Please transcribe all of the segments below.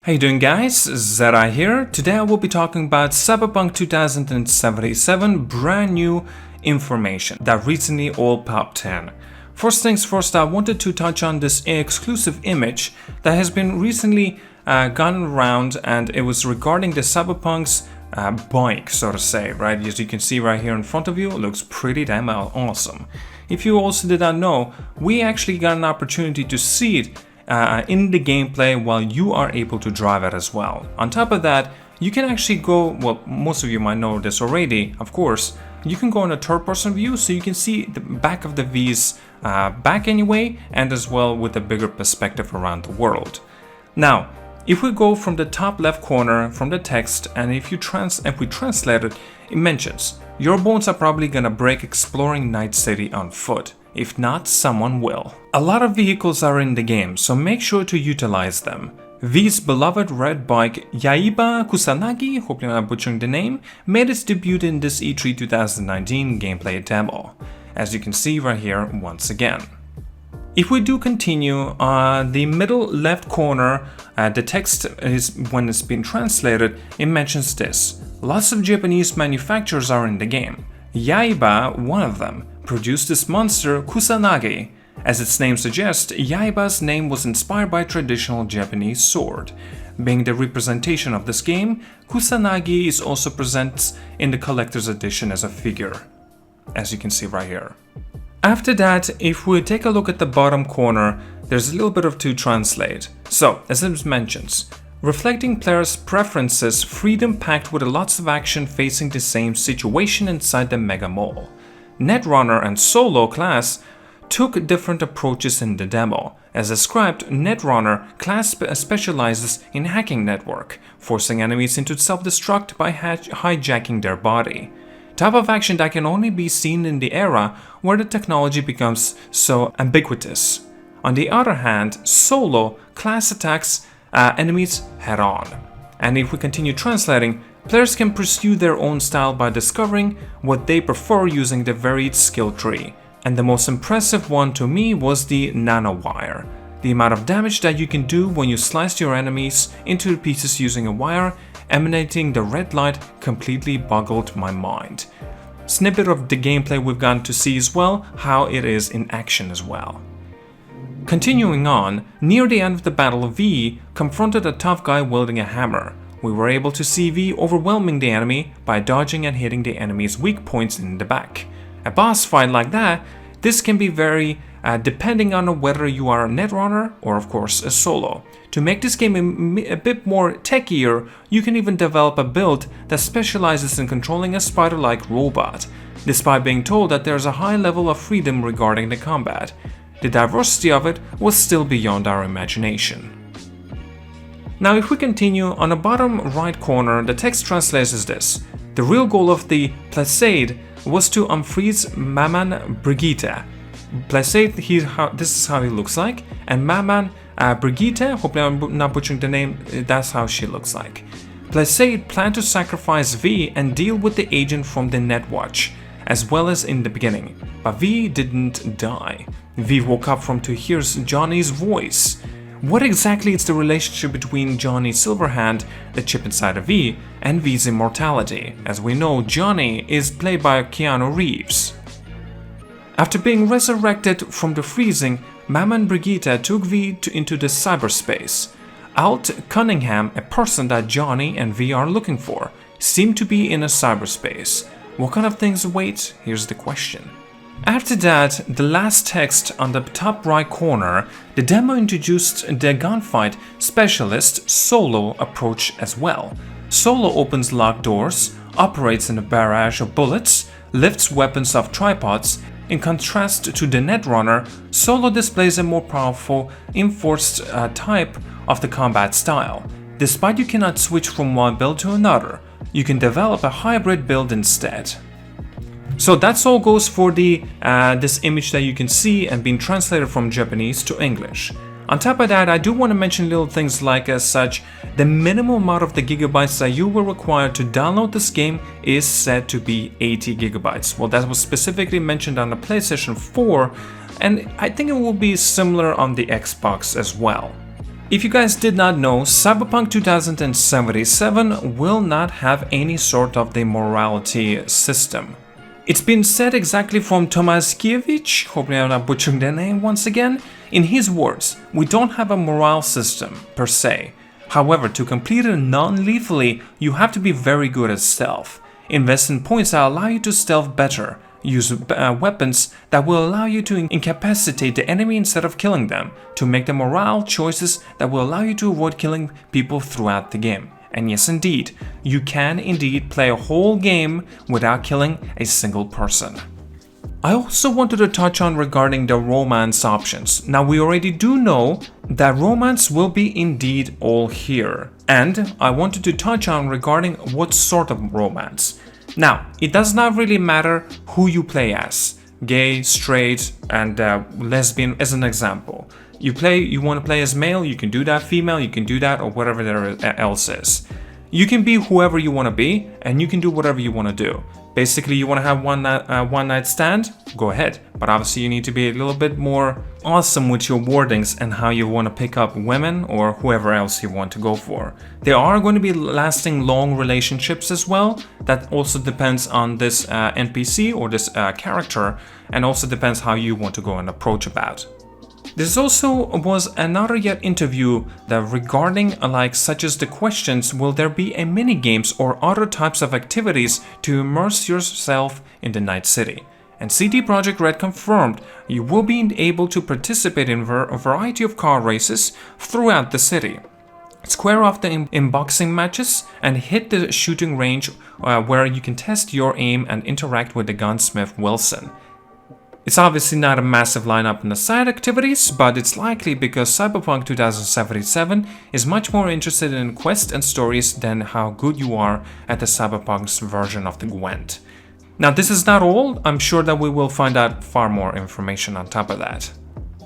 How you doing, guys? ZDEyE here. Today I will be talking about Cyberpunk 2077 brand new information that recently all popped in. First things first, I wanted to touch on this exclusive image that has been recently gotten around, and it was regarding the Cyberpunk's bike, so to say, right? As you can see right here in front of you, it looks pretty damn awesome. If you also did not know, we actually got an opportunity to see it in the gameplay while you are able to drive it as well. On top of that, you can actually go, well, most of you might know this already, of course, you can go in a third-person view so you can see the back of the V's back anyway, and as well with a bigger perspective around the world. Now, if we go from the top left corner from the text, and if we translate it, it mentions, your bones are probably gonna break exploring Night City on foot. If not, someone will. A lot of vehicles are in the game, so make sure to utilize them. V's beloved red bike, Yaiba Kusanagi, hopefully I'm butchering the name, made its debut in this E3 2019 gameplay demo, as you can see right here once again. If we do continue, the middle left corner, the text is, when it's been translated, it mentions this. Lots of Japanese manufacturers are in the game. Yaiba, one of them, produced this monster Kusanagi. As its name suggests, Yaiba's name was inspired by a traditional Japanese sword. Being the representation of this game, Kusanagi is also present in the collector's edition as a figure, as you can see right here. After that, if we take a look at the bottom corner, there's a little bit of to translate. So, as it mentions, reflecting players' preferences, freedom packed with lots of action facing the same situation inside the mega mall. Netrunner and Solo class took different approaches in the demo. As described, Netrunner class specializes in hacking network, forcing enemies into self-destruct by hijacking their body. Type of action that can only be seen in the era where the technology becomes so ubiquitous. On the other hand, Solo class attacks enemies head-on. And if we continue translating, players can pursue their own style by discovering what they prefer using the varied skill tree. And the most impressive one to me was the nanowire. The amount of damage that you can do when you slice your enemies into pieces using a wire emanating the red light completely boggled my mind. Snippet of the gameplay we've gotten to see as well, how it is in action as well. Continuing on, near the end of the battle, V confronted a tough guy wielding a hammer. We were able to see V overwhelming the enemy by dodging and hitting the enemy's weak points in the back. A boss fight like that, this can be very depending on whether you are a Netrunner or of course a Solo. To make this game a bit more techier, you can even develop a build that specializes in controlling a spider-like robot, despite being told that there's a high level of freedom regarding the combat. The diversity of it was still beyond our imagination. Now if we continue, on the bottom right corner the text translates as this. The real goal of the Placide was to unfreeze Maman Brigitte. Placide, this is how he looks like, and Maman Brigitte, hopefully I'm not butchering the name, that's how she looks like. Placide planned to sacrifice V and deal with the agent from the Netwatch, as well as in the beginning, but V didn't die. V woke up to hear Johnny's voice. What exactly is the relationship between Johnny Silverhand, the chip inside of V, and V's immortality? As we know, Johnny is played by Keanu Reeves. After being resurrected from the freezing, Maman Brigitte took V into the cyberspace. Alt Cunningham, a person that Johnny and V are looking for, seemed to be in a cyberspace. What kind of things await? Here's the question. After that, the last text on the top right corner, the demo introduced the gunfight specialist Solo approach as well. Solo opens locked doors, operates in a barrage of bullets, lifts weapons off tripods. In contrast to the Netrunner, Solo displays a more powerful, enforced type of the combat style. Despite you cannot switch from one build to another, you can develop a hybrid build instead. So that's all goes for the this image that you can see and being translated from Japanese to English. On top of that, I do want to mention little things like as such, the minimum amount of the gigabytes that you will require to download this game is said to be 80 gigabytes. Well, that was specifically mentioned on the PlayStation 4, and I think it will be similar on the Xbox as well. If you guys did not know, Cyberpunk 2077 will not have any sort of the morality system. It's been said exactly from Tomaszkiewicz, hopefully I'm not butchering their name once again. In his words, we don't have a morale system per se. However, to complete it non-lethally, you have to be very good at stealth. Invest in points that allow you to stealth better. Use weapons that will allow you to incapacitate the enemy instead of killing them, to make the morale choices that will allow you to avoid killing people throughout the game. And yes, indeed, you can indeed play a whole game without killing a single person. I also wanted to touch on regarding the romance options. Now, we already do know that romance will be indeed all here. And I wanted to touch on regarding what sort of romance. Now, it does not really matter who you play as, gay, straight, and lesbian as an example. You want to play as male, you can do that, female, you can do that, or whatever there else is. You can be whoever you want to be, and you can do whatever you want to do. Basically, you want to have one night stand? Go ahead. But obviously you need to be a little bit more awesome with your wordings and how you want to pick up women or whoever else you want to go for. There are going to be lasting long relationships as well. That also depends on this NPC or this character, and also depends how you want to go and approach about. There also was another yet interview that regarding such as the questions, will there be a mini-games or other types of activities to immerse yourself in the Night City? And CD Projekt Red confirmed you will be able to participate in a variety of car races throughout the city. Square off the unboxing matches and hit the shooting range where you can test your aim and interact with the gunsmith Wilson. It's obviously not a massive lineup in the side activities, but it's likely because Cyberpunk 2077 is much more interested in quests and stories than how good you are at the Cyberpunk's version of the Gwent. Now, this is not all. I'm sure that we will find out far more information on top of that.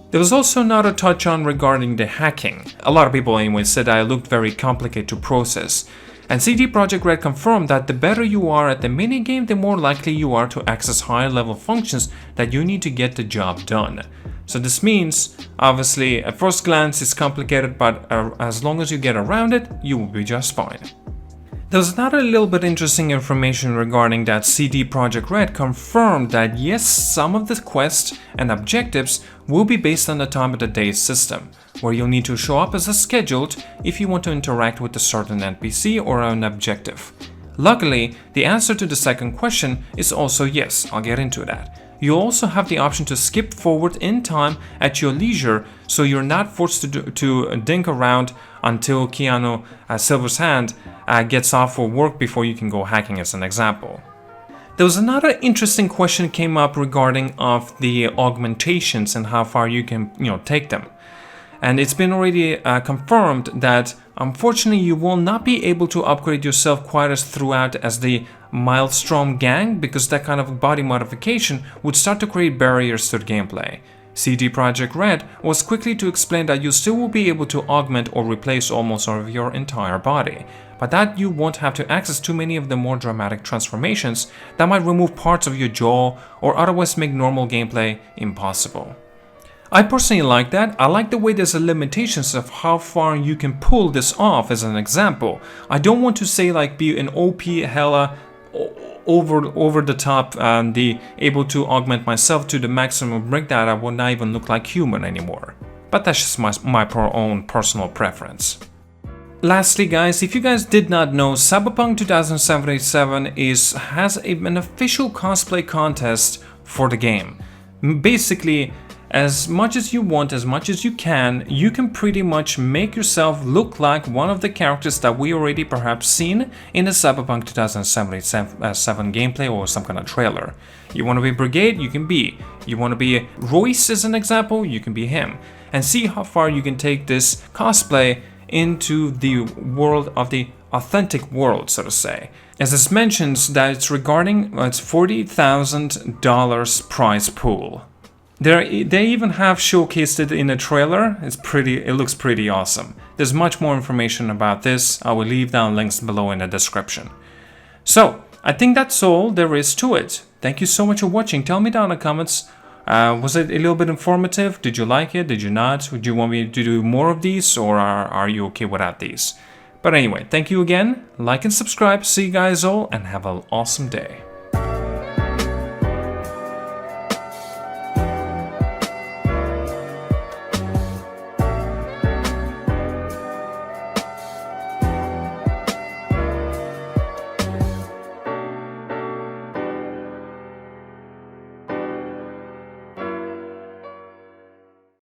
There was also another touch on regarding the hacking. A lot of people anyway said that it looked very complicated to process. And CD Projekt Red confirmed that the better you are at the minigame, the more likely you are to access higher level functions that you need to get the job done. So this means, obviously, at first glance it's complicated, but as long as you get around it, you will be just fine. There's another little bit interesting information regarding that CD Projekt Red confirmed that yes, some of the quests and objectives will be based on the time of the day system, where you'll need to show up as scheduled if you want to interact with a certain NPC or an objective. Luckily, the answer to the second question is also yes, I'll get into that. You also have the option to skip forward in time at your leisure, so you're not forced to dink around until Keanu Silver's hand gets off for work before you can go hacking, as an example. There was another interesting question came up regarding of the augmentations and how far you can take them. And it's been already confirmed that unfortunately you will not be able to upgrade yourself quite as throughout as the Maelstrom gang, because that kind of body modification would start to create barriers to the gameplay. CD Projekt Red was quickly to explain that you still will be able to augment or replace almost all of your entire body, but that you won't have to access too many of the more dramatic transformations that might remove parts of your jaw or otherwise make normal gameplay impossible. I personally like that. I like the way there's limitations of how far you can pull this off, as an example. I don't want to say be an OP hella over the top and able to augment myself to the maximum break that I will not even look like human anymore. But that's just my own personal preference. Lastly, guys, if you guys did not know, Cyberpunk 2077 has an official cosplay contest for the game. Basically, as much as you want, as much as you can pretty much make yourself look like one of the characters that we already perhaps seen in the Cyberpunk 2077 gameplay or some kind of trailer. You want to be Brigade, you can be. You want to be Royce as an example, you can be him. And see how far you can take this cosplay into the world of the authentic world, so to say. As it mentions that it's regarding its $40,000 prize pool. They even have showcased it in a trailer. It looks pretty awesome. There's much more information about this. I will leave down links below in the description. So, I think that's all there is to it. Thank you so much for watching. Tell me down in the comments Was it a little bit informative? Did you like it? Did you not? Would you want me to do more of these, or are you okay without these? But anyway, thank you again. Like and subscribe. See you guys all, and have an awesome day.